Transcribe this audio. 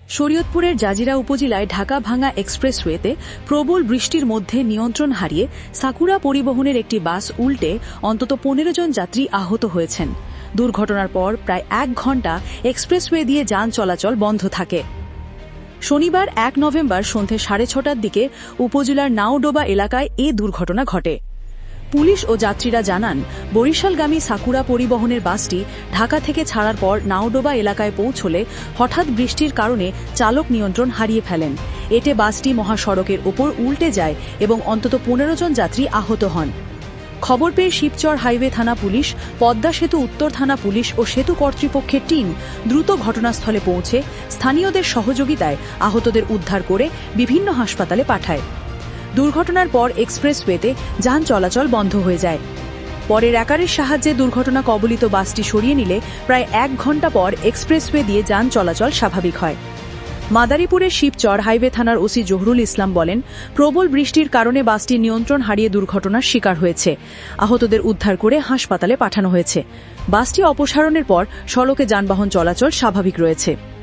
শরীয়তপুরের জাজিরা উপজেলায় ঢাকা-ভাঙ্গা এক্সপ্রেসওয়েতে প্রবল বৃষ্টির মধ্যে নিয়ন্ত্রণ হারিয়ে সাকুরা পরিবহনের একটি বাস উল্টে অন্তত ১৫ জন যাত্রী আহত হয়েছেন। দুর্ঘটনার পর প্রায় ১ ঘণ্টা এক্সপ্রেসওয়ে দিয়ে যান চলাচল বন্ধ থাকে। শনিবার ১ নভেম্বর সন্ধ্যে ৬:৩০টার দিকে উপজেলার নাওডোবা এলাকায় এ দুর্ঘটনা ঘটে। পুলিশ ও যাত্রীরা জানান, বরিশালগামী সাকুরা পরিবহনের বাসটি ঢাকা থেকে ছাড়ার পর নাওডোবা এলাকায় পৌঁছলে হঠাৎ বৃষ্টির কারণে চালক নিয়ন্ত্রণ হারিয়ে ফেলেন। এতে বাসটি মহাসড়কের ওপর উল্টে যায় এবং অন্তত ১৫ জন যাত্রী আহত হন। খবর পেয়ে শিবচর হাইওয়ে থানা পুলিশ, পদ্মা সেতু উত্তর থানা পুলিশ ও সেতু কর্তৃপক্ষের টিম দ্রুত ঘটনাস্থলে পৌঁছে স্থানীয়দের সহযোগিতায় আহতদের উদ্ধার করে বিভিন্ন হাসপাতালে পাঠায়। দুর্ঘটনার পর এক্সপ্রেসওয়েতে যান চলাচল বন্ধ হয়ে যায়। পরে র্যাকারের সাহায্যে দুর্ঘটনা কবলিত বাসটি সরিয়ে নিলে প্রায় ১ ঘণ্টা পর এক্সপ্রেসওয়ে দিয়ে যান চলাচল স্বাভাবিক হয়। মাদারীপুরের শিবচর হাইওয়ে থানার ওসি জহুরুল ইসলাম বলেন, প্রবল বৃষ্টির কারণে বাসটি নিয়ন্ত্রণ হারিয়ে দুর্ঘটনার শিকার হয়েছে। আহতদের উদ্ধার করে হাসপাতালে পাঠানো হয়েছে। বাসটি অপসারণের পর সড়কে যানবাহন চলাচল স্বাভাবিক রয়েছে।